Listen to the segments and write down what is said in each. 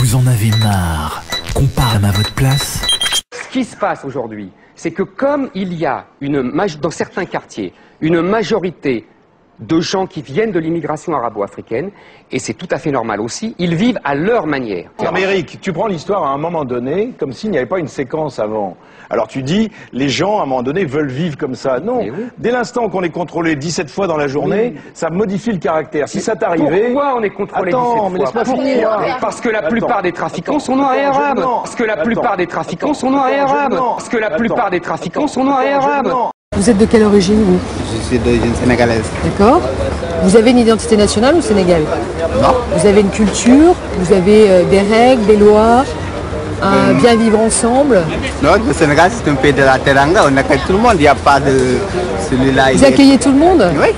Vous en avez marre qu'on parle à votre place? Ce qui se passe aujourd'hui, c'est que comme il y a dans certains quartiers une majorité de gens qui viennent de l'immigration arabo-africaine, et c'est tout à fait normal aussi, ils vivent à leur manière. Mais Eric, tu prends l'histoire à un moment donné, comme s'il n'y avait pas une séquence avant. Alors tu dis, les gens à un moment donné veulent vivre comme ça. Non, Oui. Dès l'instant qu'on est contrôlé 17 fois dans la journée, Oui. ça modifie le caractère. Si ça t'arrivait... Pourquoi on est contrôlé 17 Attends, fois? mais laisse-moi finir. Parce que la plupart des trafiquants sont noirs et Attends, arabes. non. Parce que la plupart Attends. des trafiquants sont Attends, noirs et attends, arabes. non. Parce que la Attends. plupart des trafiquants sont noirs et arabes. Non. Vous êtes de quelle origine, vous? Je suis d'origine sénégalaise. D'accord. Vous avez une identité nationale au Sénégal? Non. Vous avez une culture, vous avez des règles, des lois, un bien vivre ensemble. Non, le Sénégal, c'est un pays de la teranga. On accueille tout le monde. Il n'y a pas de celui-là. Vous accueillez tout le monde? Oui.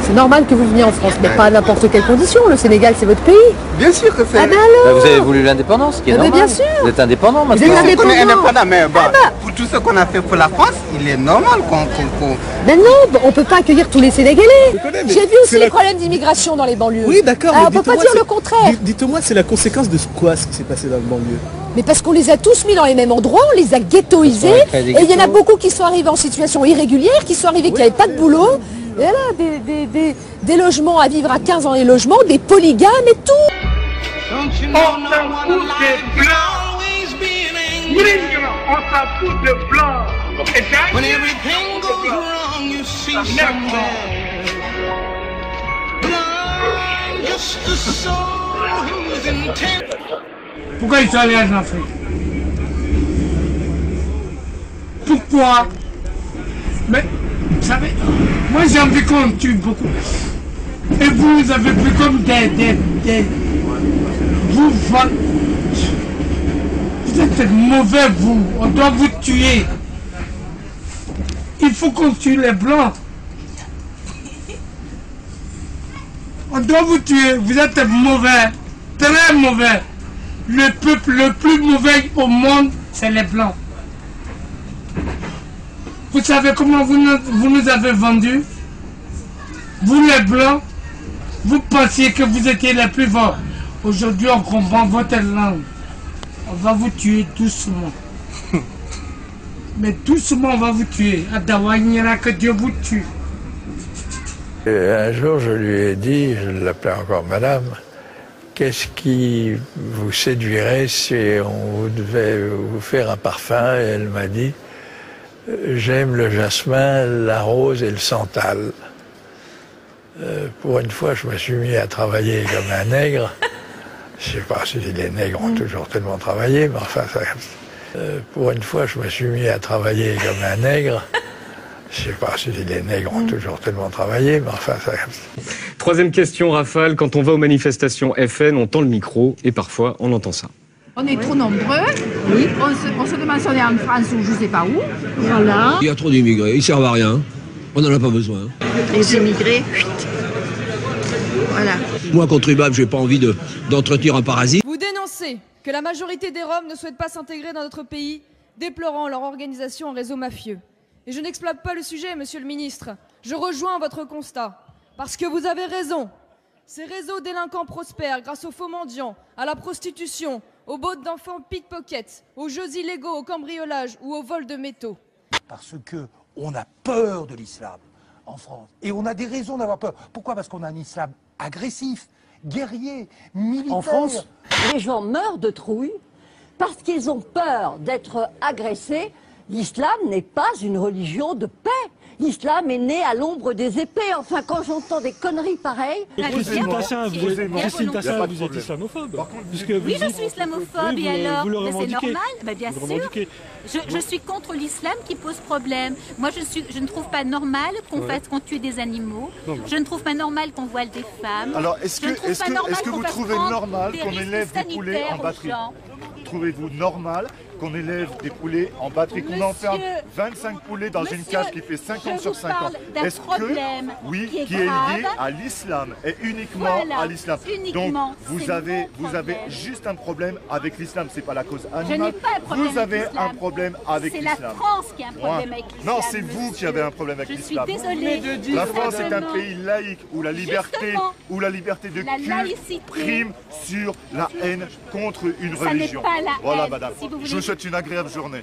C'est normal que vous veniez en France, mais pas à n'importe quelle condition. Le Sénégal, c'est votre pays. Bien sûr que c'est. Ah ben alors? Vous avez voulu l'indépendance, qui est Ah ben normal. bien sûr. Vous êtes indépendant Vous maintenant. êtes On est indépendant. indépendant, mais bon, pour tout ce qu'on a fait pour la France, il est normal qu'on... Mais non, on ne peut pas accueillir tous les Sénégalais. J'ai vu aussi les problèmes d'immigration dans les banlieues. Oui, d'accord. Ah, mais on peut pas dites-moi, dire le c'est- contraire. Dites-moi, c'est la conséquence de quoi ce qui s'est passé dans le banlieue? Mais parce qu'on les a tous mis dans les mêmes endroits, on les a ghettoisés, Ils ont créé des et il y en a ghettos. beaucoup qui sont arrivés en situation irrégulière, qui sont arrivés qui n'avaient pas de boulot. Et là, des logements à vivre à 15 ans, les logements, des polygames et tout. Pourquoi ils sont allés en Afrique? Pourquoi? Mais, vous savez, moi j'ai envie qu'on tue beaucoup. Et vous avez pris comme vous êtes mauvais, vous. On doit vous tuer. Il faut qu'on tue les Blancs. On doit vous tuer. Vous êtes mauvais. Très mauvais. Le peuple le plus mauvais au monde, c'est les Blancs. Vous savez comment vous nous avez vendus? Vous les Blancs, vous pensiez que vous étiez les plus forts. Aujourd'hui, on comprend votre langue. On va vous tuer doucement. Mais doucement, on va vous tuer. À Dawanyana, que Dieu vous tue. Un jour, je lui ai dit, je l'appelais encore madame, qu'est-ce qui vous séduirait si on devait vous faire un parfum? Et elle m'a dit, j'aime le jasmin, la rose et le santal. Pour une fois, je me suis mis à travailler comme un nègre. Je sais pas si les nègres ont toujours tellement travaillé, mais enfin, pour une fois, je me suis mis à travailler comme un nègre. Je sais pas si les nègres ont toujours tellement travaillé, mais enfin, Troisième question, Rafale. Quand on va aux manifestations FN, on tend le micro et parfois on entend ça. On est trop nombreux. Oui. On se demande si on est en France ou je sais pas où. Voilà. Il y a trop d'immigrés, ils servent à rien. On n'en a pas besoin. Les immigrés, voilà. Moi, contribuable, j'ai pas envie d'entretenir un parasite. Vous dénoncez que la majorité des Roms ne souhaitent pas s'intégrer dans notre pays, déplorant leur organisation en réseau mafieux. Et je n'exploite pas le sujet, monsieur le ministre. Je rejoins votre constat. Parce que vous avez raison. Ces réseaux délinquants prospèrent grâce aux faux mendiants, à la prostitution, aux bottes d'enfants pickpocket, aux jeux illégaux, au cambriolage ou au vol de métaux. Parce que on a peur de l'islam en France. Et on a des raisons d'avoir peur. Pourquoi? Parce qu'on a un islam agressif, guerrier, militaire. En France, les gens meurent de trouille parce qu'ils ont peur d'être agressés. L'islam n'est pas une religion de paix. L'islam est né à l'ombre des épées. Enfin, quand j'entends des conneries pareilles... Christine Tassin, vous êtes islamophobe. Oui, je suis islamophobe, et alors? Vous le Mais c'est revendiquez. normal, bien sûr. Je suis contre l'islam qui pose problème. Moi, je ne trouve pas normal qu'on tue des animaux. Je ne trouve pas normal qu'on voile des femmes. Alors, est-ce que vous trouvez normal qu'on élève des poulets en batterie? Trouvez-vous normal qu'on élève des poulets en batterie, qu'on enferme 25 poulets dans une cage qui fait 50 sur 50. Est-ce que, oui, qui est lié à l'islam et uniquement à l'islam. Donc vous avez juste un problème avec l'islam, c'est pas la cause animale. Vous avez un problème avec l'islam. C'est la France qui a un problème avec l'islam. Non, c'est vous qui avez un problème avec l'islam. Je suis désolée. La France est un pays laïque où la liberté de culte prime sur la haine contre une religion. Voilà, madame. Je vous souhaite une agréable journée.